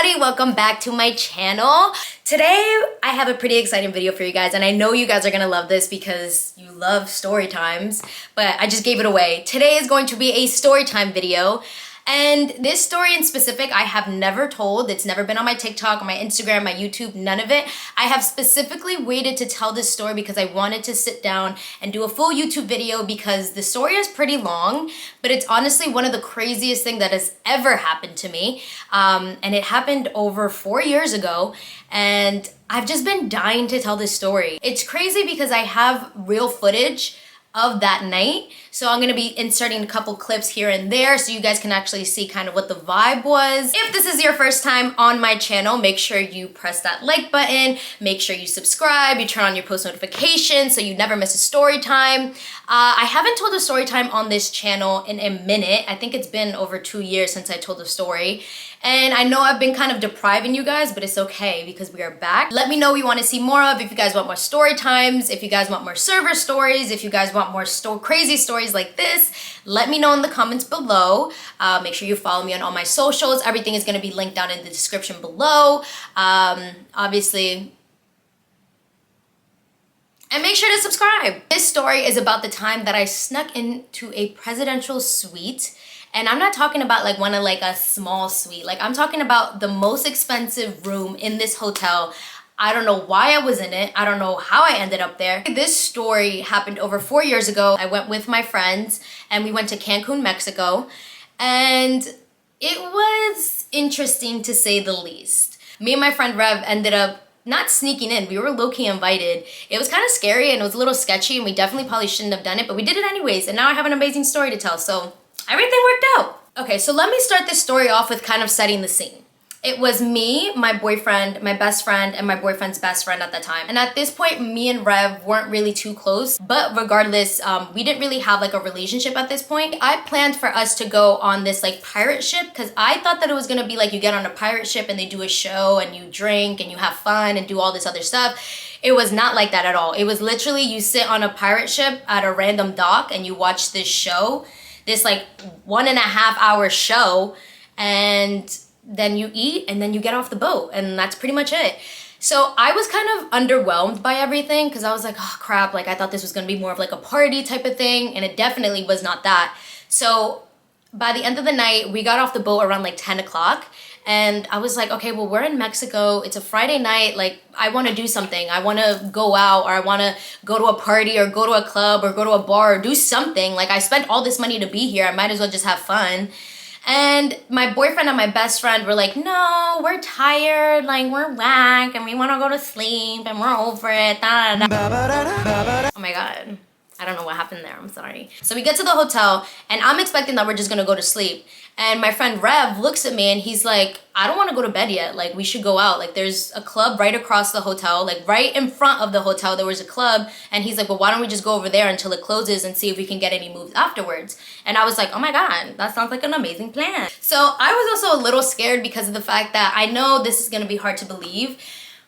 everybody, welcome back to my channel. Today I have a pretty exciting video for you guys, and I know you guys are gonna love this because you love story times, but I just gave it away. Today is going to be a story time video. And this story in specific, I have never told. It's never been on my TikTok, on my Instagram, my YouTube, none of it. I have specifically waited to tell this story because I wanted to sit down and do a full YouTube video because the story is pretty long, but it's honestly one of the craziest things that has ever happened to me. And it happened over 4 years ago, and I've just been dying to tell this story. It's crazy because I have real footage of that night. So I'm gonna be inserting a couple clips here and there so you guys can actually see kind of what the vibe was. If this is your first time on my channel, make sure you press that like button, make sure you subscribe, you turn on your post notifications so you never miss a story time. I haven't told a story time on this channel in a minute. I think it's been over 2 years since I told a story. And I know I've been kind of depriving you guys, but it's okay because we are back. Let me know what you want to see more of, if you guys want more story times, if you guys want more server stories, if you guys want more crazy stories like this, let me know in the comments below. Make sure you follow me on all my socials. Everything is going to be linked down in the description below. Obviously. And make sure to subscribe. This story is about the time that I snuck into a presidential suite. And I'm not talking about like one of like a small suite. Like I'm talking about the most expensive room in this hotel. I don't know why I was in it. I don't know how I ended up there. This story happened over 4 years ago. I went with my friends and we went to Cancun, Mexico. And it was interesting to say the least. Me and my friend Rev ended up not sneaking in. We were low-key invited. It was kind of scary and it was a little sketchy and we definitely probably shouldn't have done it, but we did it anyways. And now I have an amazing story to tell. So everything worked out. Okay, so let me start this story off with kind of setting the scene. It was me, my boyfriend, my best friend, and my boyfriend's best friend at the time. And at this point, me and Rev weren't really too close, but regardless, we didn't really have like a relationship at this point. I planned for us to go on this like pirate ship because I thought that it was gonna be like you get on a pirate ship and they do a show and you drink and you have fun and do all this other stuff. It was not like that at all. It was literally you sit on a pirate ship at a random dock and you watch this show, this like 1.5 hour show, and then you eat and then you get off the boat, and that's pretty much it. So I was kind of underwhelmed by everything because I was like, oh crap, like I thought this was gonna be more of like a party type of thing, and it definitely was not that. So by the end of the night, we got off the boat around like 10 o'clock, and I was like, okay, well, we're in Mexico. It's a Friday night. Like, I want to do something. I want to go out, or I want to go to a party or go to a club or go to a bar or do something. Like, I spent all this money to be here. I might as well just have fun. And my boyfriend and my best friend were like, no, we're tired. Like, we're whack and we want to go to sleep and we're over it. Da, da, da. Oh my God. I don't know what happened there. I'm sorry. So we get to the hotel and I'm expecting that we're just gonna go to sleep. And my friend Rev looks at me and he's like, I don't want to go to bed yet. Like, we should go out. Like, there's a club right across the hotel. Like, right in front of the hotel, there was a club. And he's like, well, why don't we just go over there until it closes and see if we can get any moves afterwards? And I was like, oh my God, that sounds like an amazing plan. So I was also a little scared because of the fact that I know this is gonna be hard to believe,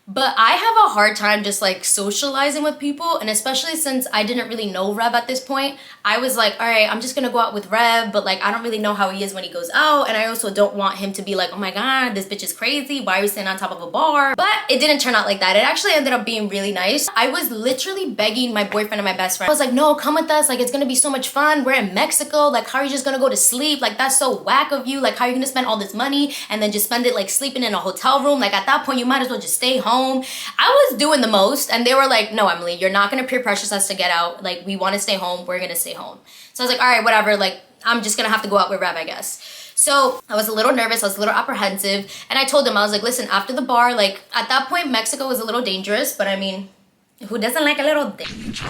but I have a hard time just like socializing with people, and especially since I didn't really know Rev at this point, I was like, all right, I'm just gonna go out with Rev, but like I don't really know how he is when he goes out, and I also don't want him to be like, oh my God, this bitch is crazy, why are we sitting on top of a bar? But it didn't turn out like that. It actually ended up being really nice. I was literally begging my boyfriend and my best friend. I was like, no, come with us, like it's gonna be so much fun. We're in Mexico, like how are you just gonna go to sleep? Like that's so whack of you. Like how are you gonna spend all this money and then just spend it like sleeping in a hotel room? Like at that point you might as well just stay home. I was doing the most, and they were like, no, Emily, you're not gonna peer pressure us to get out. Like, we wanna stay home, we're gonna stay home. So I was like, all right, whatever, like, I'm just gonna have to go out with Rev, I guess. So I was a little nervous, I was a little apprehensive, and I told him, I was like, listen, after the bar, like, at that point, Mexico was a little dangerous, but I mean, who doesn't like a little danger?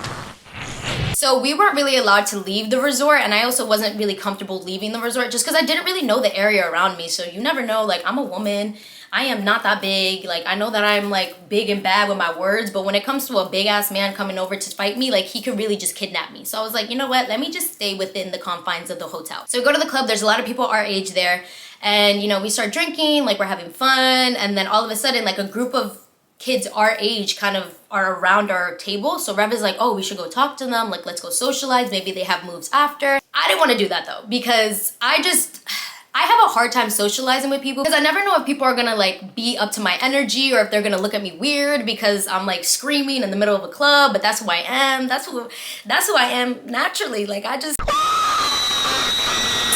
So we weren't really allowed to leave the resort, and I also wasn't really comfortable leaving the resort just because I didn't really know the area around me. So you never know, like I'm a woman, I am not that big. Like I know that I'm like big and bad with my words, but when it comes to a big ass man coming over to fight me, like he could really just kidnap me. So I was like, you know what, let me just stay within the confines of the hotel. So we go to the club, there's a lot of people our age there, and you know, we start drinking, like we're having fun, and then all of a sudden like a group of kids our age kind of are around our table. So Rev is like, oh, we should go talk to them. Like, let's go socialize. Maybe they have moves after. I didn't want to do that though, because I have a hard time socializing with people because I never know if people are gonna like be up to my energy or if they're gonna look at me weird because I'm like screaming in the middle of a club, but that's who I am. That's who I am naturally. Like I just...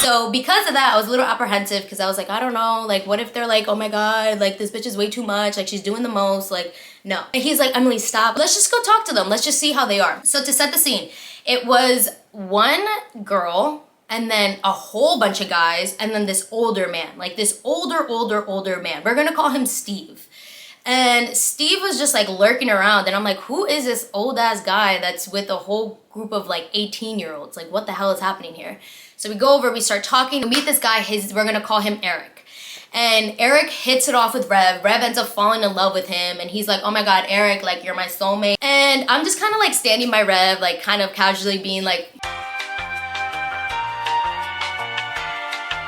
So because of that, I was a little apprehensive because I was like, I don't know, like what if they're like, oh my God, like this bitch is way too much, like she's doing the most, like no. And he's like, Emily, stop. Let's just go talk to them. Let's just see how they are. So to set the scene, it was one girl and then a whole bunch of guys and then this older man, like this older man. We're gonna call him Steve. And Steve was just like lurking around and I'm like, who is this old ass guy that's with a whole group of like 18-year-olds? Like what the hell is happening here? So we go over, we start talking, we meet this guy, we're gonna call him Eric. And Eric hits it off with Rev. Rev ends up falling in love with him and he's like, oh my God, Eric, like you're my soulmate. And I'm just kind of like standing by Rev, like kind of casually being like,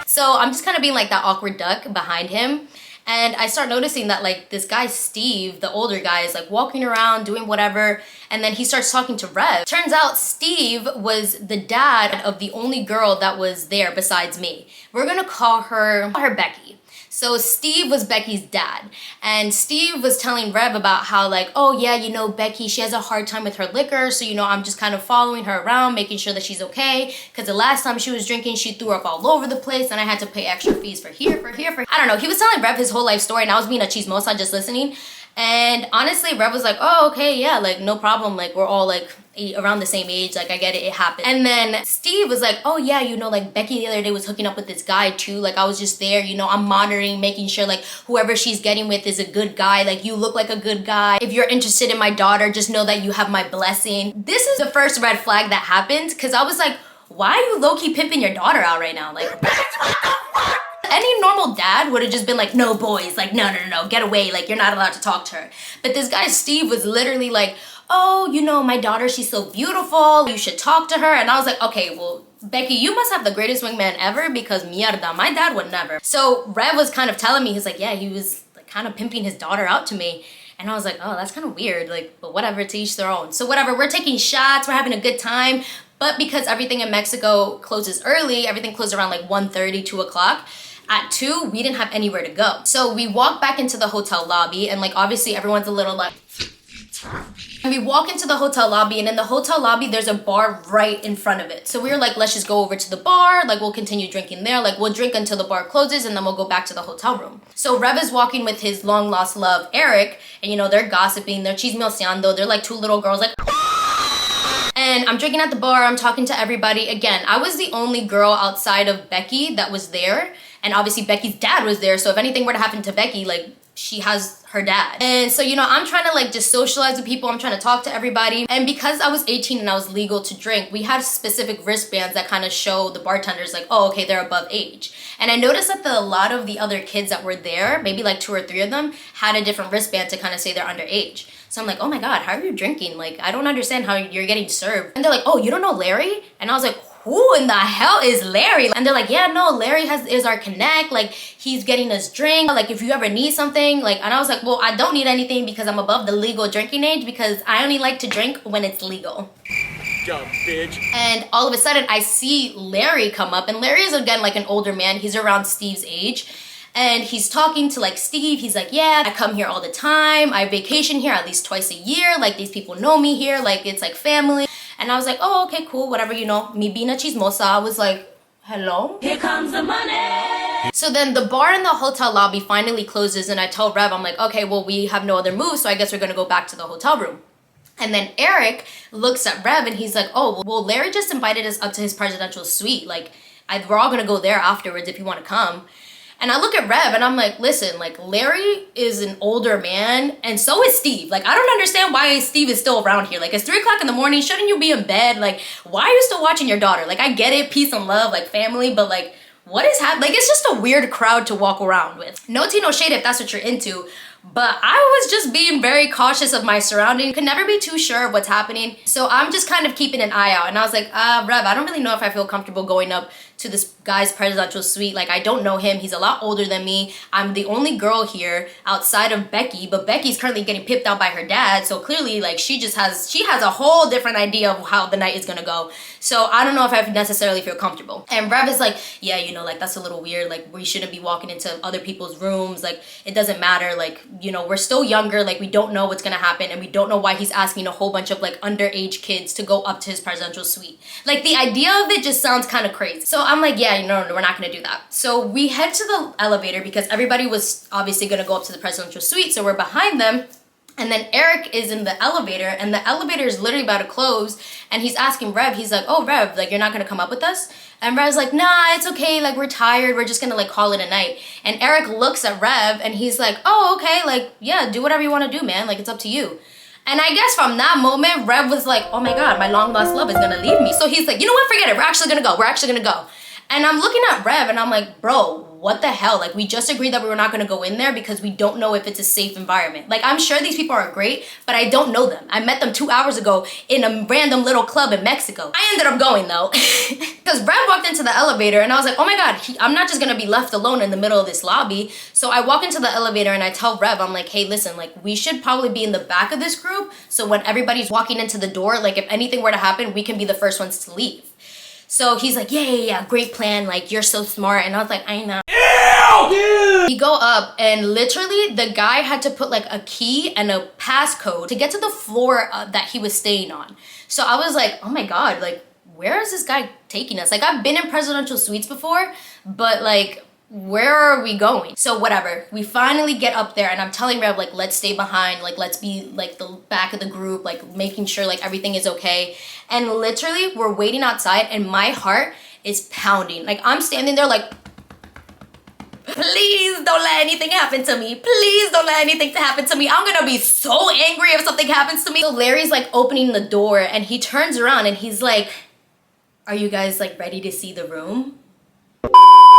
so I'm just kind of being like that awkward duck behind him. And I start noticing that like this guy, Steve, the older guy, is like walking around doing whatever. And then he starts talking to Rev. Turns out Steve was the dad of the only girl that was there besides me. We're gonna call her Becky. So Steve was Becky's dad. And Steve was telling Rev about how like, oh yeah, you know, Becky, she has a hard time with her liquor. So, you know, I'm just kind of following her around, making sure that she's okay. Because the last time she was drinking, she threw up all over the place and I had to pay extra fees for here. I don't know. He was telling Rev his whole life story and I was being a chismosa just listening. And honestly, Rev was like, oh, okay, yeah, like no problem. Like we're all like around the same age. Like I get it, it happened. And then Steve was like, oh yeah, you know, like Becky the other day was hooking up with this guy too. Like I was just there, you know, I'm monitoring, making sure like whoever she's getting with is a good guy. Like you look like a good guy. If you're interested in my daughter, just know that you have my blessing. This is the first red flag that happened because I was like, why are you low-key pimping your daughter out right now? Like, any normal dad would have just been like, no boys, like no, get away, like you're not allowed to talk to her. But this guy Steve was literally like, oh, you know, my daughter, she's so beautiful, you should talk to her. And I was like, okay, well, Becky, you must have the greatest wingman ever because mierda, my dad would never. So Rev was kind of telling me, he's like, yeah, he was like kind of pimping his daughter out to me. And I was like, oh, that's kind of weird, like, but whatever, to each their own. So whatever, we're taking shots, we're having a good time. But because everything in Mexico closes early, everything closed around like 1:30, 2 o'clock. At 2, we didn't have anywhere to go. So we walk back into the hotel lobby and like obviously everyone's a little like... And we walk into the hotel lobby and in the hotel lobby, there's a bar right in front of it. So we were like, let's just go over to the bar. Like we'll continue drinking there. Like we'll drink until the bar closes and then we'll go back to the hotel room. So Rev is walking with his long lost love, Eric. And you know, they're gossiping, they're chismoseando. They're like two little girls like... And I'm drinking at the bar, I'm talking to everybody. Again, I was the only girl outside of Becky that was there. And obviously Becky's dad was there. So if anything were to happen to Becky, like she has her dad. And so, you know, I'm trying to like just socialize with people. I'm trying to talk to everybody. And because I was 18 and I was legal to drink, we had specific wristbands that kind of show the bartenders like, oh, okay, they're above age. And I noticed that a lot of the other kids that were there, maybe like 2 or 3 of them, had a different wristband to kind of say they're underage. So I'm like, oh my God, how are you drinking? Like, I don't understand how you're getting served. And they're like, oh, you don't know Larry? And I was like, who in the hell is Larry? And they're like, yeah, no, Larry is our connect. Like, he's getting us drink. Like, if you ever need something, like, and I was like, well, I don't need anything because I'm above the legal drinking age because I only like to drink when it's legal. Dumb bitch. And all of a sudden, I see Larry come up, and Larry is again like an older man. He's around Steve's age. And he's talking to like Steve. He's like, yeah, I come here all the time. I vacation here at least twice a year. Like these people know me here. Like it's like family. And I was like, oh, okay, cool, whatever, you know. Me being a chismosa, I was like, hello? Here comes the money. So then the bar in the hotel lobby finally closes and I tell Rev, I'm like, okay, well, we have no other moves. So I guess we're gonna go back to the hotel room. And then Eric looks at Rev and he's like, oh, well, Larry just invited us up to his presidential suite. Like, we're all gonna go there afterwards if you wanna come. And I look at Rev and I'm like, listen, like Larry is an older man and so is Steve. Like, I don't understand why Steve is still around here. Like, it's 3 o'clock in the morning. Shouldn't you be in bed? Like, why are you still watching your daughter? Like, I get it, peace and love, like family, but like, what is happening? Like, it's just a weird crowd to walk around with. No tea, no shade if that's what you're into. but I was just being very cautious of my surroundings. Could never be too sure of what's happening. So I'm just kind of keeping an eye out. And I was like, Rev, I don't really know if I feel comfortable going up to this guy's presidential suite. Like, I don't know him. He's a lot older than me. I'm the only girl here outside of Becky, but Becky's currently getting pimped out by her dad. So clearly, like, she has a whole different idea of how the night is gonna go. So I don't know if I necessarily feel comfortable. And Rev is like, yeah, you know, like, that's a little weird. Like, we shouldn't be walking into other people's rooms. Like, it doesn't matter. Like, you know, we're still younger. Like, we don't know what's gonna happen, and we don't know why he's asking a whole bunch of like underage kids to go up to his presidential suite. Like, the idea of it just sounds kind of crazy. So I'm like, yeah, no, we're not gonna do that. So we head to the elevator because everybody was obviously gonna go up to the presidential suite. So we're behind them. And then Eric is in the elevator, and the elevator is literally about to close, and he's asking Rev, he's like, oh, Rev, like, you're not gonna come up with us? And Rev's like, nah, it's okay, like, we're tired, we're just gonna, like, call it a night. And Eric looks at Rev, and he's like, oh, okay, like, yeah, do whatever you wanna do, man, like, it's up to you. And I guess from that moment, Rev was like, oh my God, my long lost love is gonna leave me. So he's like, you know what, forget it, we're actually gonna go. And I'm looking at Rev, and I'm like, bro, what the hell? Like, we just agreed that we were not gonna go in there because we don't know if it's a safe environment. Like, I'm sure these people are great, but I don't know them. I met them 2 hours ago in a random little club in Mexico. I ended up going though, because Rev walked into the elevator, and I was like, oh my God, I'm not just gonna be left alone in the middle of this lobby. So I walk into the elevator, and I tell Rev, I'm like, hey, listen, like, we should probably be in the back of this group, so when everybody's walking into the door, like, if anything were to happen, we can be the first ones to leave. So he's like, yeah, great plan. Like, you're so smart. And I was like, I know. Ew! We go up, and literally the guy had to put like a key and a passcode to get to the floor that he was staying on. So I was like, oh my God, like, where is this guy taking us? Like, I've been in presidential suites before, but like, where are we going? So whatever, we finally get up there, and I'm telling Rev, like, let's stay behind, like, let's be like the back of the group, like making sure like everything is okay. And literally we're waiting outside, and my heart is pounding. Like, I'm standing there like, please don't let anything happen to me. Please don't let anything happen to me. I'm gonna be so angry if something happens to me. So Larry's like opening the door, and he turns around, and he's like, are you guys like ready to see the room?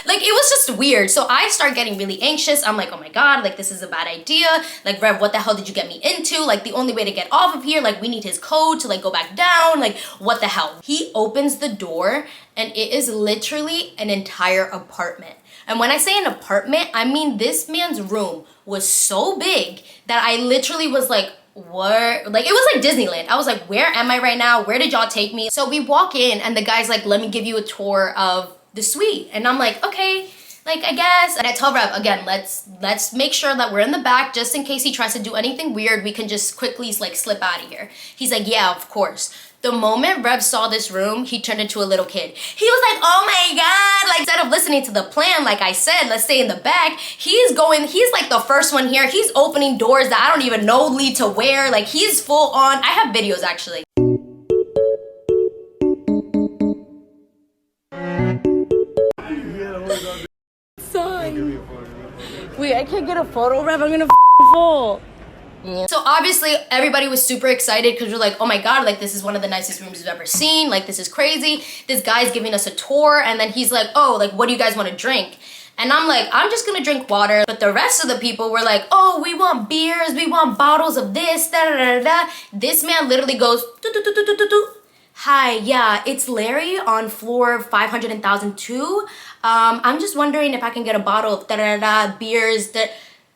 Like, it was just weird. So I start getting really anxious. I'm like, oh my God, like, this is a bad idea. Like, Rev, what the hell did you get me into? Like, the only way to get off of here, like, we need his code to like go back down. Like, what the hell? He opens the door, and it is literally an entire apartment. And when I say an apartment, I mean this man's room was so big that I literally was like, what? Like, it was like Disneyland. I was like, where am I right now? Where did y'all take me? So we walk in, and the guy's like, let me give you a tour of the suite. And I'm like, okay, like, I guess. And I tell Rev, again, let's make sure that we're in the back just in case he tries to do anything weird. We can just quickly like slip out of here. He's like, yeah, of course. The moment Rev saw this room, he turned into a little kid. He was like, oh my God. Like, instead of listening to the plan, like I said, let's stay in the back, he's like the first one here. He's opening doors that I don't even know lead to where. Like, he's full on. I have videos actually. Son. Wait, I can't get a photo, Rev. I'm gonna fall. Yeah. So obviously everybody was super excited because we're like, oh my God, like, this is one of the nicest rooms we've ever seen. Like, this is crazy. This guy's giving us a tour, and then he's like, oh, like, what do you guys want to drink? And I'm like, I'm just gonna drink water. But the rest of the people were like, oh, we want beers, we want bottles of this, da da da da. This man literally goes, doo, doo, doo, doo, doo, doo. Hi, yeah, it's Larry on floor 500,002. I'm just wondering if I can get a bottle of da-da-da beers.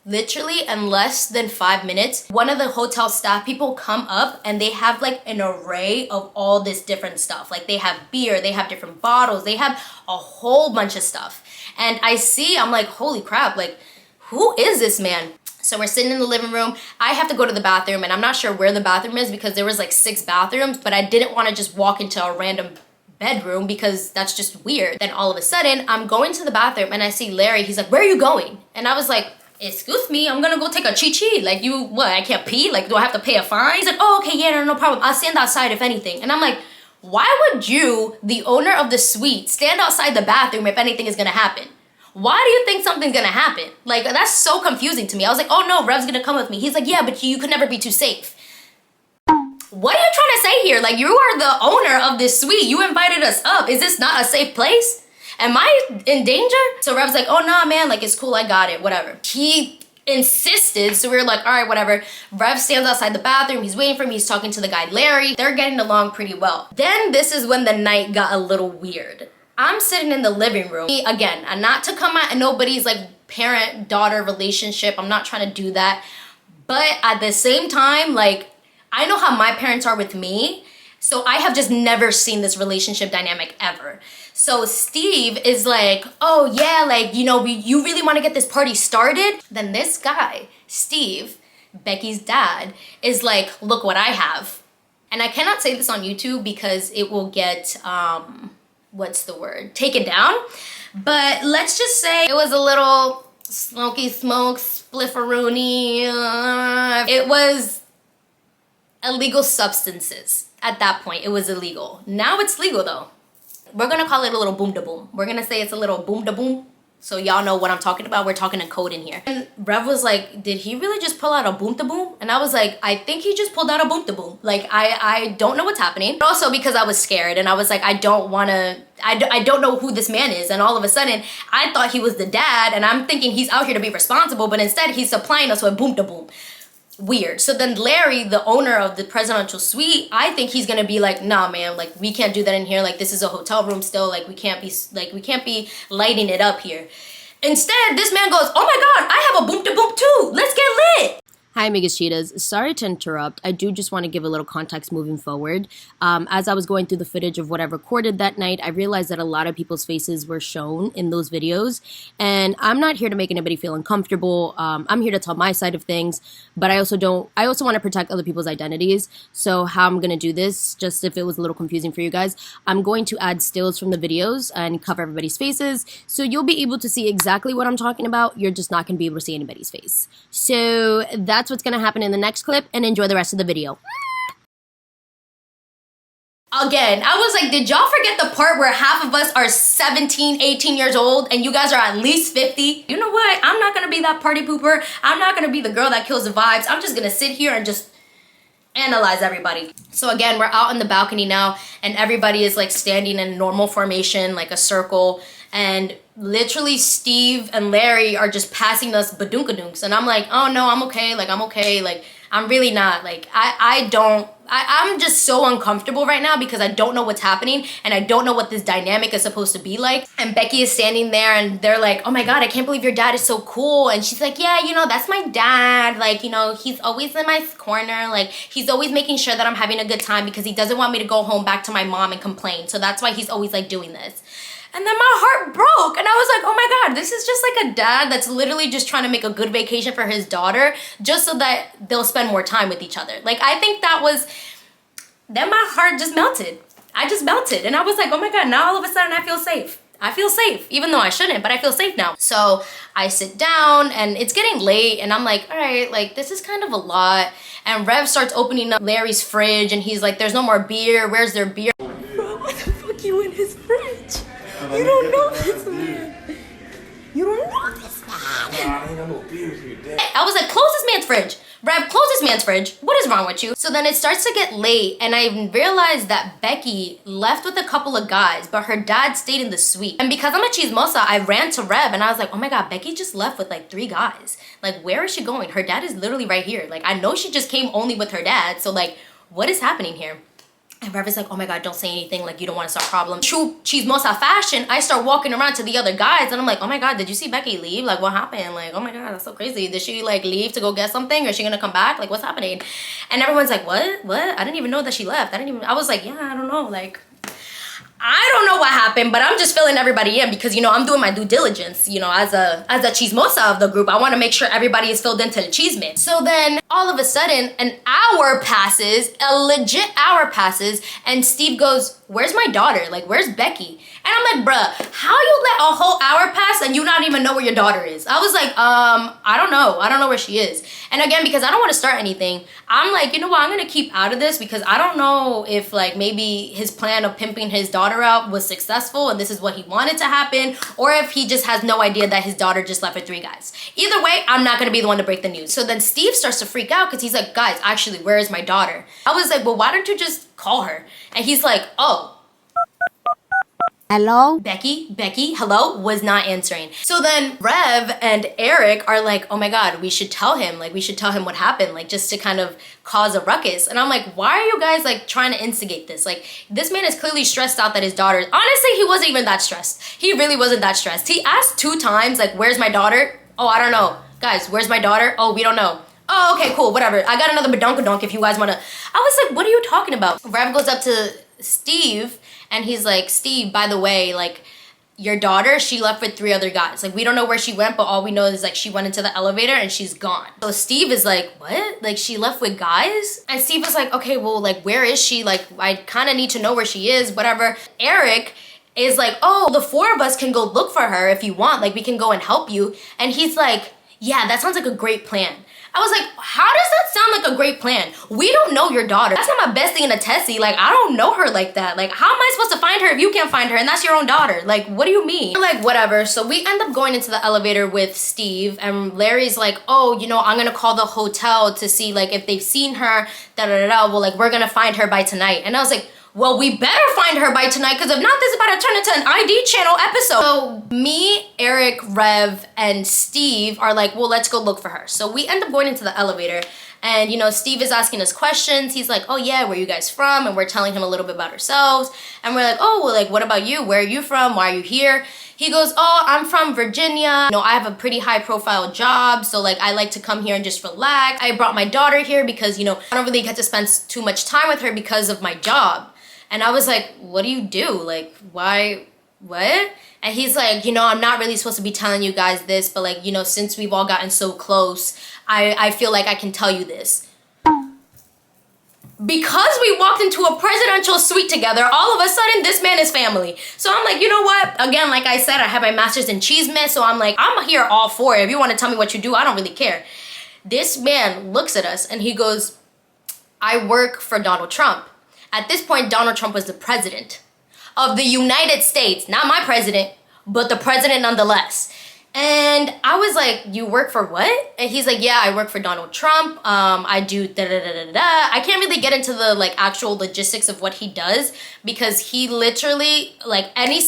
Literally in less than 5 minutes, one of the hotel staff people come up, and they have like an array of all this different stuff. Like, they have beer, they have different bottles, they have a whole bunch of stuff. And I'm like, holy crap, like, who is this man? So we're sitting in the living room. I have to go to the bathroom, and I'm not sure where the bathroom is because there was like 6 bathrooms, but I didn't want to just walk into a random bedroom because that's just weird. Then all of a sudden, I'm going to the bathroom, and I see Larry. He's like, where are you going? And I was like, excuse me, I'm gonna go take a chi-chi. Like, what, I can't pee? Like, do I have to pay a fine? He's like, oh, okay, yeah, no problem. I'll stand outside if anything. And I'm like, why would you, the owner of the suite, stand outside the bathroom if anything is gonna happen? Why do you think something's gonna happen? Like, that's so confusing to me. I was like, oh no, Rev's gonna come with me. He's like, yeah, but you could never be too safe. What are you trying to say here? Like, you are the owner of this suite. You invited us up. Is this not a safe place? Am I in danger? So Rev's like, oh nah, man, like, it's cool, I got it, whatever. He insisted. So we were like, all right, whatever. Rev stands outside the bathroom. He's waiting for me. He's talking to the guy, Larry. They're getting along pretty well. Then this is when the night got a little weird. I'm sitting in the living room. Again, and not to come at nobody's like parent-daughter relationship. I'm not trying to do that. But at the same time, like, I know how my parents are with me. So I have just never seen this relationship dynamic ever. So Steve is like, oh yeah, like, you know, you really want to get this party started? Then this guy, Steve, Becky's dad, is like, look what I have. And I cannot say this on YouTube because it will get, what's the word? Taken down. But let's just say it was a little smoky smoke, splifferoony. It was illegal substances. At that point, it was illegal. Now it's legal though. We're gonna call it a little boom da boom. We're gonna say it's a little boom da boom. So y'all know what I'm talking about. We're talking in code in here. And Rev was like, did he really just pull out a boom da boom? And I was like, I think he just pulled out a boom da boom. Like, I don't know what's happening. But also because I was scared and I was like, I don't know who this man is. And all of a sudden, I thought he was the dad and I'm thinking he's out here to be responsible, but instead he's supplying us with boom da boom. Weird. So then Larry, the owner of the presidential suite, I think he's gonna be like, nah man, like we can't do that in here, like this is a hotel room still, like we can't be lighting it up here. Instead, this man goes, oh my god, I have a boom to boom too, let's get lit. Hi, amigas cheetahs. Sorry to interrupt. I do just want to give a little context moving forward. As I was going through the footage of what I recorded that night, I realized that a lot of people's faces were shown in those videos. And I'm not here to make anybody feel uncomfortable. I'm here to tell my side of things. But I also want to protect other people's identities. So how I'm going to do this, just if it was a little confusing for you guys, I'm going to add stills from the videos and cover everybody's faces. So you'll be able to see exactly what I'm talking about. You're just not going to be able to see anybody's face. So that's what's going to happen in the next clip, and enjoy the rest of the video. Again, I was like, did y'all forget the part where half of us are 17, 18 years old and you guys are at least 50? You know what? I'm not gonna be that party pooper. I'm not gonna be the girl that kills the vibes. I'm just gonna sit here and just analyze everybody. So again, we're out on the balcony now and everybody is like standing in normal formation, like a circle, and literally Steve and Larry are just passing us badunkadunks and I'm like, oh no, I'm okay, like I'm really not, like I'm just so uncomfortable right now because I don't know what's happening and I don't know what this dynamic is supposed to be like. And Becky is standing there and they're like, oh my god, I can't believe your dad is so cool. And she's like, yeah, you know, that's my dad, like, you know, he's always in my corner, like he's always making sure that I'm having a good time because he doesn't want me to go home back to my mom and complain, so that's why he's always like doing this. And then my heart broke and I was like, oh my god, this is just like a dad that's literally just trying to make a good vacation for his daughter just so that they'll spend more time with each other. Like, I think then my heart just melted. I just melted and I was like, oh my god, now all of a sudden I feel safe. I feel safe, even though I shouldn't, but I feel safe now. So I sit down and it's getting late and I'm like, all right, like this is kind of a lot. And Rev starts opening up Larry's fridge and he's like, there's no more beer, where's their beer? Bro, what the fuck you in his fridge? You don't know this man. You don't know this man. I ain't got no beers here, Dad. I was like, close this man's fridge. Rev, close this man's fridge. What is wrong with you? So then it starts to get late and I realized that Becky left with a couple of guys, but her dad stayed in the suite. And because I'm a chismosa, I ran to Rev and I was like, oh my god, Becky just left with like 3 guys. Like, where is she going? Her dad is literally right here. Like, I know she just came only with her dad, so like, what is happening here? And Rev is like, oh my god, don't say anything, like you don't want to start problems. True chismosa fashion, I start walking around to the other guys and I'm like, oh my god, did you see Becky leave? Like, what happened? Like, oh my god, that's so crazy. Did she like leave to go get something or is she gonna come back? Like, what's happening? And everyone's like, what? I didn't even know that she left. I was like, yeah, I don't know, like, I don't know what happened, but I'm just filling everybody in because, you know, I'm doing my due diligence, you know, as a chismosa of the group. I want to make sure everybody is filled into the chisme. So then all of a sudden an hour passes, a legit hour passes, and Steve goes, where's my daughter? Like, where's Becky? And I'm like, bruh, how you let a whole hour pass and you not even know where your daughter is? I was like, I don't know. I don't know where she is. And again, because I don't want to start anything, I'm like, you know what? I'm going to keep out of this because I don't know if like maybe his plan of pimping his daughter out was successful and this is what he wanted to happen, or if he just has no idea that his daughter just left with 3 guys. Either way, I'm not going to be the one to break the news. So then Steve starts to freak out because he's like, guys, actually, where is my daughter? I was like, well, why don't you just call her? And he's like, oh. Hello? Becky, hello, was not answering. So then Rev and Eric are like, oh my God, we should tell him. Like, we should tell him what happened, like, just to kind of cause a ruckus. And I'm like, why are you guys like trying to instigate this? Like, this man is clearly stressed out that his daughter, honestly, he wasn't even that stressed. He really wasn't that stressed. He asked 2 times, like, where's my daughter? Oh, I don't know. Guys, where's my daughter? Oh, we don't know. Oh, okay, cool, whatever. I got another badonkadonk if you guys wanna. I was like, what are you talking about? Rev goes up to Steve and he's like, Steve, by the way, like, your daughter, she left with 3 other guys. Like, we don't know where she went, but all we know is like she went into the elevator and she's gone. So Steve is like, what? Like, she left with guys? And Steve was like, okay, well, like, where is she? Like, I kind of need to know where she is, whatever. Eric is like, oh, the 4 of us can go look for her if you want. Like, we can go and help you. And he's like, yeah, that sounds like a great plan. I was like, how does that sound like a great plan? We don't know your daughter. That's not my bestie in a tessie. Like, I don't know her like that. Like, how am I supposed to find her if you can't find her and that's your own daughter? Like, what do you mean? We're like, whatever. So we end up going into the elevator with Steve and Larry's like, oh, you know, I'm gonna call the hotel to see like if they've seen her, da-da-da-da. Well, like, we're gonna find her by tonight. And I was like, well, we better find her by tonight because if not, this is about to turn into an ID channel episode. So me, Eric, Rev, and Steve are like, well, let's go look for her. So we end up going into the elevator and, you know, Steve is asking us questions. He's like, oh yeah, where are you guys from? And we're telling him a little bit about ourselves. And we're like, oh, well, like, what about you? Where are you from? Why are you here? He goes, oh, I'm from Virginia. You know, I have a pretty high profile job. So like, I like to come here and just relax. I brought my daughter here because, you know, I don't really get to spend too much time with her because of my job. And I was like, what do you do? Like, why, what? And he's like, you know, I'm not really supposed to be telling you guys this, but like, you know, since we've all gotten so close, I feel like I can tell you this. Because we walked into a presidential suite together, all of a sudden, this man is family. So I'm like, you know what? Again, like I said, I have my master's in cheesemith, so I'm like, I'm here all for it. If you want to tell me what you do, I don't really care. This man looks at us and he goes, I work for Donald Trump. At this point, Donald Trump was the president of the United States. Not my president, but the president nonetheless. And I was like, you work for what? And he's like, yeah, I work for Donald Trump. I do da-da-da-da-da. I can't really get into the like actual logistics of what he does because he literally, like any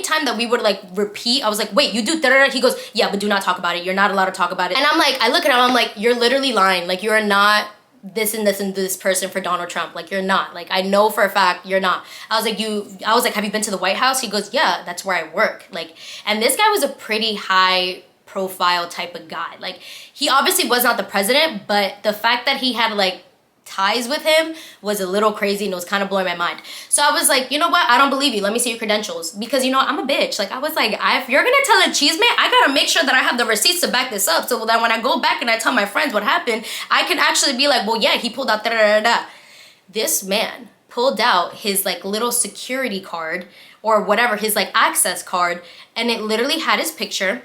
time that we would like repeat, I was like, wait, you do da-da-da? He goes, yeah, but do not talk about it. You're not allowed to talk about it. And I'm like, I look at him, I'm like, you're literally lying. Like, you're not this and this and this person for Donald Trump. Like, you're not. Like, I know for a fact you're not. I was like, have you been to the White House? He goes, yeah, that's where I work. Like, and this guy was a pretty high profile type of guy. Like, he obviously was not the president, but the fact that he had like ties with him was a little crazy and it was kind of blowing my mind. So I was like, you know what? I don't believe you. Let me see your credentials. Because, you know, I'm a bitch. Like, I was like, if you're gonna tell a cheese man, I gotta make sure that I have the receipts to back this up so that when I go back and I tell my friends what happened, I can actually be like, well, yeah, he pulled out da-da-da-da. This man pulled out his like little security card or whatever, his like access card, and it literally had his picture.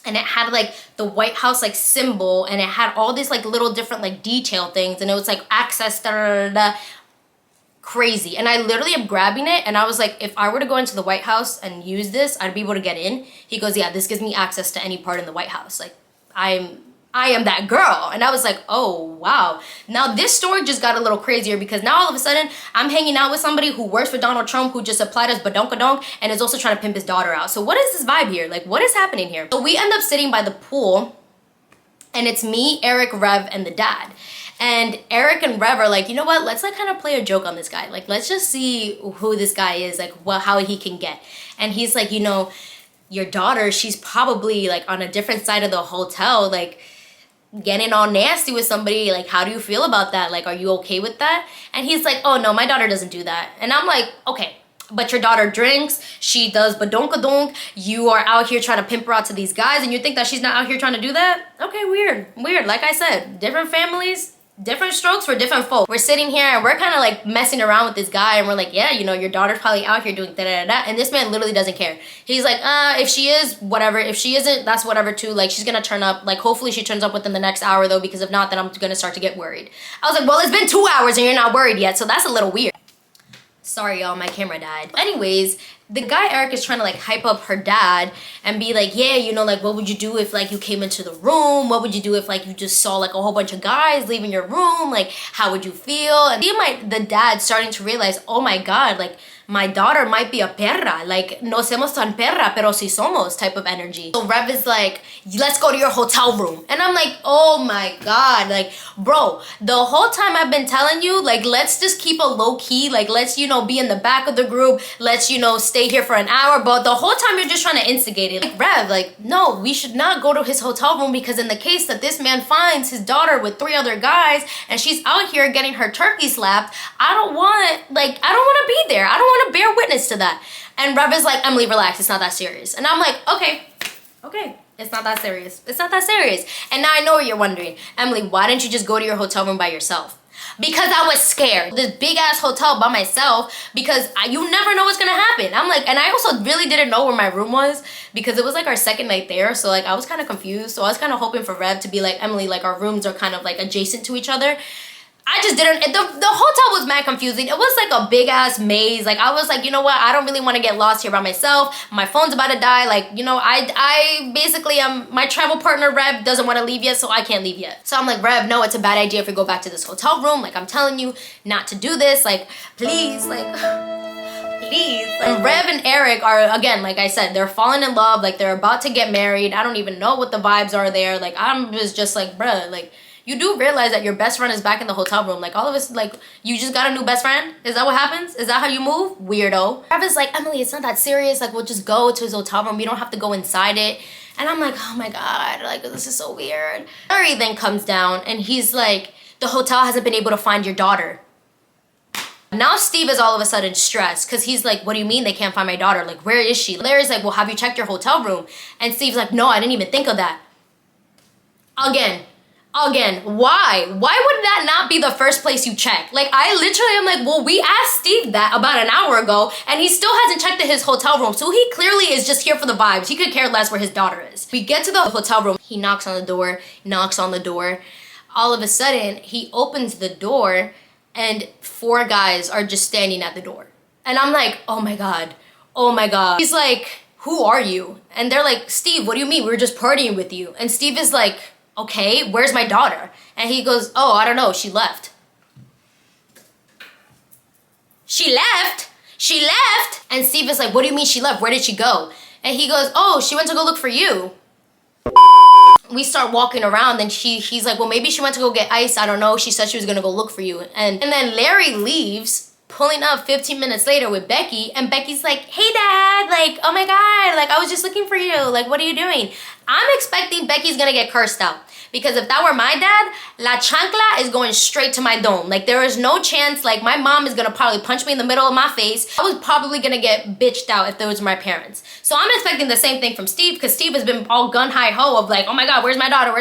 And it had like the White House like symbol and it had all these like little different like detail things and it was like access, da da da da. Crazy. And I literally am grabbing it and I was like, if I were to go into the White House and use this, I'd be able to get in. He goes, yeah, this gives me access to any part in the White House. Like, I am that girl. And I was like, oh, wow. Now this story just got a little crazier because now all of a sudden I'm hanging out with somebody who works for Donald Trump who just applied as badonkadonk and is also trying to pimp his daughter out. So what is this vibe here? Like, what is happening here? So we end up sitting by the pool and it's me, Eric, Rev, and the dad. And Eric and Rev are like, you know what? Let's like kind of play a joke on this guy. Like, let's just see who this guy is, like how he can get. And he's like, you know, your daughter, she's probably like on a different side of the hotel, like getting all nasty with somebody. Like, how do you feel about that? Like, are you okay with that? And he's like, oh no, my daughter doesn't do that. And I'm like, okay, but your daughter drinks, she does badonkadonk, you are out here trying to pimp her out to these guys and you think that she's not out here trying to do that? Okay, weird. Like I said, different families, different strokes for different folks. We're sitting here and we're kind of like messing around with this guy and we're like, yeah, you know, your daughter's probably out here doing da-da-da-da. And this man literally doesn't care. He's like, if she is, whatever. If she isn't, that's whatever too. Like, she's gonna turn up. Like, hopefully she turns up within the next hour though, because if not, then I'm gonna start to get worried. I was like, well, it's been 2 hours and you're not worried yet, so that's a little weird. Sorry, y'all, my camera died. Anyways, The guy Eric is trying to like hype up her dad and be like, yeah, you know, like what would you do if like you came into the room? What would you do if like you just saw like a whole bunch of guys leaving your room? Like how would you feel? And the dad starting to realize, oh my God, like my daughter might be a perra, like no somos tan perra, pero si somos type of energy. So Rev is like, let's go to your hotel room. And I'm like, oh my God, like bro, the whole time I've been telling you, like let's just keep a low key, like let's, you know, be in the back of the group, let's, you know, stay here for an hour, but the whole time you're just trying to instigate it. Like Rev, like no, we should not go to his hotel room, because in the case that this man finds his daughter with 3 other guys and she's out here getting her turkey slapped, I don't want to be there. I don't want to bear witness to that. And Rev is like, Emily, relax, it's not that serious. And I'm like, okay, it's not that serious. It's not that serious. And now I know what you're wondering. Emily, why didn't you just go to your hotel room by yourself? Because I was scared. This big ass hotel by myself, because you never know what's gonna happen. I'm like, and I also really didn't know where my room was, because it was like our second night there. So like I was kind of confused. So I was kind of hoping for Rev to be like, Emily, like our rooms are kind of like adjacent to each other. I just didn't, the hotel was mad confusing. It was like a big ass maze. Like I was like, you know what, I don't really want to get lost here by myself. My phone's about to die. Like, you know, I basically my travel partner Rev doesn't want to leave yet, so I can't leave yet. So I'm like, Rev, no, it's a bad idea if we go back to this hotel room. Like I'm telling you not to do this. Like please, like please. And Rev and Eric are, again, like I said, they're falling in love. Like they're about to get married. I don't even know what the vibes are there. Like I'm just like, bruh, like you do realize that your best friend is back in the hotel room. Like all of us, like you just got a new best friend? Is that what happens? Is that how you move? Weirdo. Rev is like, Emily, it's not that serious. Like we'll just go to his hotel room. We don't have to go inside it. And I'm like, oh my God, like this is so weird. Harry then comes down and he's like, the hotel hasn't been able to find your daughter. Now Steve is all of a sudden stressed, because he's like, what do you mean they can't find my daughter? Like, where is she? Larry's like, well, have you checked your hotel room? And Steve's like, no, I didn't even think of that. Again, why? Why would that not be the first place you check? Like, I literally am like, well, we asked Steve that about an hour ago, and he still hasn't checked his hotel room. So he clearly is just here for the vibes. He could care less where his daughter is. We get to the hotel room. He knocks on the door. All of a sudden, he opens the door, and 4 guys are just standing at the door. And I'm like, oh my God. He's like, who are you? And they're like, Steve, what do you mean? We were just partying with you. And Steve is like, okay, where's my daughter? And he goes, oh, I don't know, she left. She left? And Steve is like, what do you mean she left? Where did she go? And he goes, oh, she went to go look for you. We start walking around and he's like, well, maybe she went to go get ice. I don't know. She said she was gonna go look for you. And then Larry leaves, pulling up 15 minutes later with Becky, and Becky's like, hey dad, like, oh my God, like I was just looking for you. Like, what are you doing? I'm expecting Becky's gonna get cursed out, because if that were my dad, la chancla is going straight to my dome. Like there is no chance. Like my mom is gonna probably punch me in the middle of my face. I was probably gonna get bitched out if those were my parents. So I'm expecting the same thing from Steve, because Steve has been all gun hi ho of like, oh my God, where's my daughter?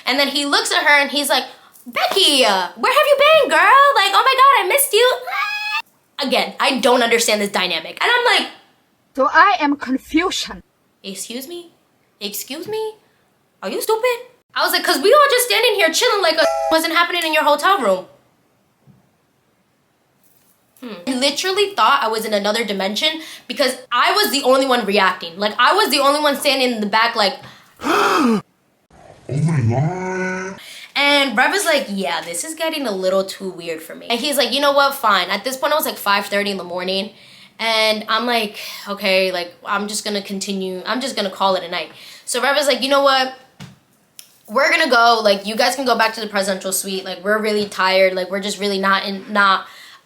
And then he looks at her and he's like, Becky, where have you been, girl? Like, oh my God, I missed you. Again, I don't understand this dynamic. And I'm like, so I am confusion. Excuse me? Are you stupid? I was like, cause we all just standing here chilling like a wasn't happening in your hotel room. I literally thought I was in another dimension, because I was the only one reacting. Like I was the only one standing in the back like, oh my God. And Rev is like, yeah, this is getting a little too weird for me. And he's like, you know what, fine. At this point, it was like 5:30 in the morning. And I'm like, okay, like, I'm just gonna continue. I'm just gonna call it a night. So Rev is like, you know what? We're gonna go. Like, you guys can go back to the presidential suite. Like, we're really tired. Like, we're just really not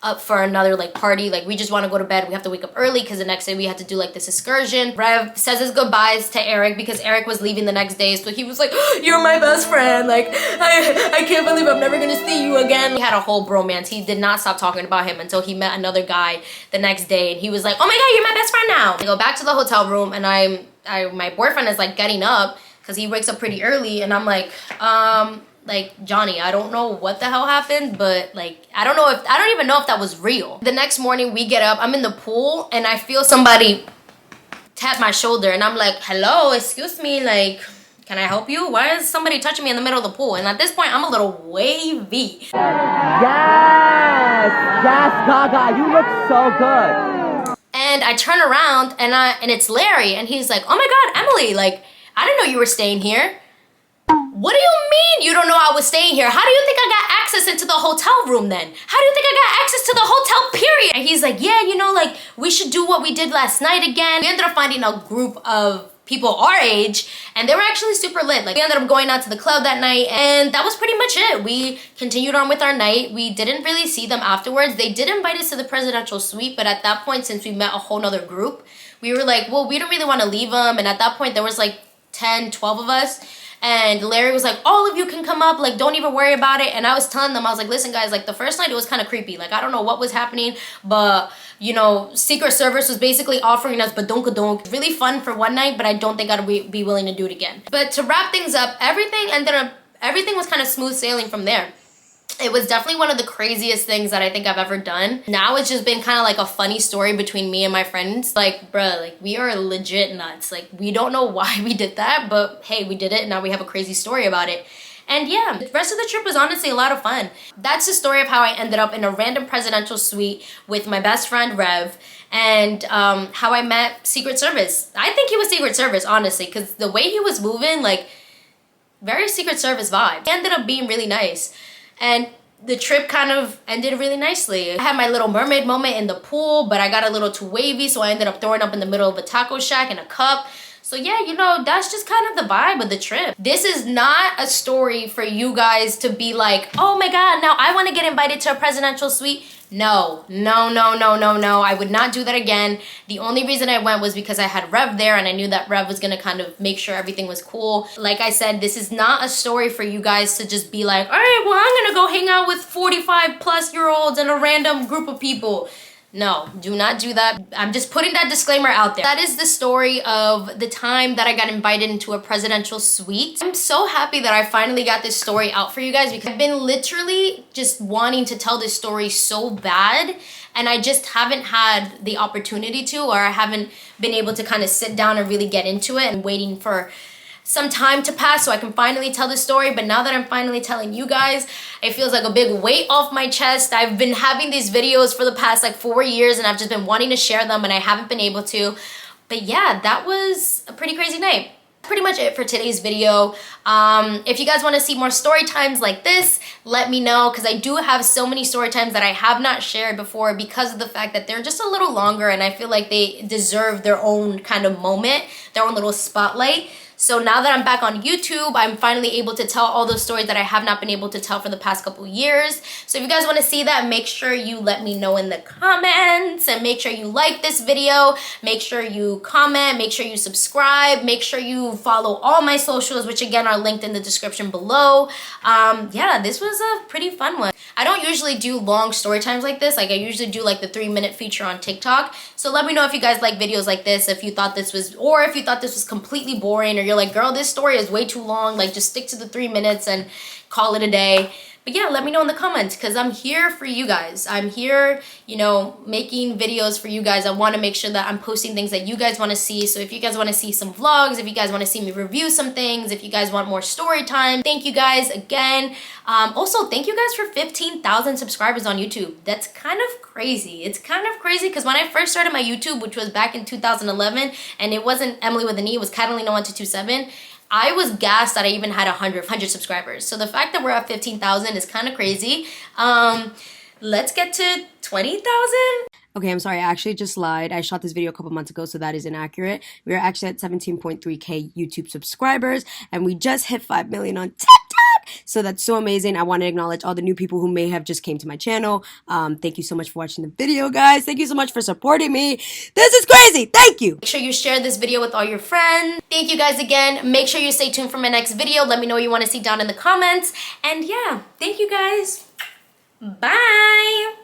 up for another like party. Like we just want to go to bed. We have to wake up early because the next day we have to do like this excursion. Rev says his goodbyes to Eric because Eric was leaving the next day, so he was like, you're my best friend, like I can't believe I'm never gonna see you again. He had a whole bromance. He did not stop talking about him until he met another guy the next day, and he was like, oh my God, you're my best friend now. I go back to the hotel room, and my boyfriend is like getting up because he wakes up pretty early, and I'm like Johnny, I don't know what the hell happened, but like I don't even know if that was real. The next morning we get up, I'm in the pool, and I feel somebody tap my shoulder, and I'm like, hello, excuse me, like, can I help you? Why is somebody touching me in the middle of the pool? And at this point I'm a little wavy. Yes, Gaga, you look so good. And I turn around and it's Larry, and he's like, oh my God, Emily, like, I didn't know you were staying here. What do you mean you don't know I was staying here? How do you think I got access into the hotel room then? How do you think I got access to the hotel period? And he's like, yeah, you know, like, we should do what we did last night again. We ended up finding a group of people our age, and they were actually super lit. Like, we ended up going out to the club that night, and that was pretty much it. We continued on with our night. We didn't really see them afterwards. They did invite us to the presidential suite, but at that point, since we met a whole nother group, we were like, well, we don't really want to leave them. And at that point, there was like 10, 12 of us. And Larry was like, all of you can come up, like, don't even worry about it. And I was telling them, I was like, listen guys, like, the first night it was kind of creepy. Like, I don't know what was happening, but you know, Secret Service was basically offering us badonkadonk. Really fun for one night, but I don't think I'd be willing to do it again. But to wrap things up, everything was kind of smooth sailing from there. It was definitely one of the craziest things that I think I've ever done. Now it's just been kind of like a funny story between me and my friends. Like, bruh, like, we are legit nuts. Like, we don't know why we did that, but hey, we did it, and now we have a crazy story about it. And yeah, the rest of the trip was honestly a lot of fun. That's the story of how I ended up in a random presidential suite with my best friend, Rev, and how I met Secret Service. I think he was Secret Service, honestly, because the way he was moving, like, very Secret Service vibe. He ended up being really nice. And the trip kind of ended really nicely. I had my little mermaid moment in the pool, but I got a little too wavy, so I ended up throwing up in the middle of a taco shack in a cup. So yeah, you know, that's just kind of the vibe of the trip. This is not a story for you guys to be like, oh my God, now I want to get invited to a presidential suite. No, no, no, no, no, no. I would not do that again. The only reason I went was because I had Rev there, and I knew that Rev was gonna kind of make sure everything was cool. Like I said, this is not a story for you guys to just be like, all right, well, I'm gonna go hang out with 45-plus-year-olds and a random group of people. No, do not do that. I'm just putting that disclaimer out there. That is the story of the time that I got invited into a presidential suite. I'm so happy that I finally got this story out for you guys, because I've been literally just wanting to tell this story so bad, and I just haven't had the opportunity to, or I haven't been able to kind of sit down and really get into it, and waiting for some time to pass so I can finally tell this story. But now that I'm finally telling you guys, it feels like a big weight off my chest. I've been having these videos for the past like 4 years, and I've just been wanting to share them, and I haven't been able to. But yeah, that was a pretty crazy night. Pretty much it for today's video. If you guys want to see more story times like this, let me know, because I do have so many story times that I have not shared before, because of the fact that they're just a little longer, and I feel like they deserve their own kind of moment, their own little spotlight. So now that I'm back on YouTube, I'm finally able to tell all those stories that I have not been able to tell for the past couple years. So if you guys want to see that, make sure you let me know in the comments, and make sure you like this video, make sure you comment, make sure you subscribe, make sure you follow all my socials, which again are linked in the description below. Yeah, this was a pretty fun one. I don't usually do long story times like this. Like, I usually do like the 3-minute feature on TikTok. So let me know if you guys like videos like this, if you thought this was, or if you thought this was completely boring, or you're like, girl, this story is way too long. Like, just stick to the 3 minutes and call it a day. But yeah, let me know in the comments, because I'm here for you guys. I'm here, you know, making videos for you guys. I want to make sure that I'm posting things that you guys want to see. So if you guys want to see some vlogs, if you guys want to see me review some things, if you guys want more story time, thank you guys again. Also, thank you guys for 15,000 subscribers on YouTube. That's kind of crazy. It's kind of crazy, because when I first started my YouTube, which was back in 2011, and it wasn't Emily with an E, it was Catalina1227, I was gassed that I even had 100 subscribers. So the fact that we're at 15,000 is kind of crazy. Let's get to 20,000. Okay, I'm sorry, I actually just lied. I shot this video a couple months ago, so that is inaccurate. We are actually at 17.3K YouTube subscribers, and we just hit 5 million on TikTok. So that's so amazing. I want to acknowledge all the new people who may have just came to my channel. Thank you so much for watching the video, guys. Thank you so much for supporting me. This is crazy. Thank you. Make sure you share this video with all your friends. Thank you guys again. Make sure you stay tuned for my next video. Let me know what you want to see down in the comments. And yeah, thank you guys. Bye.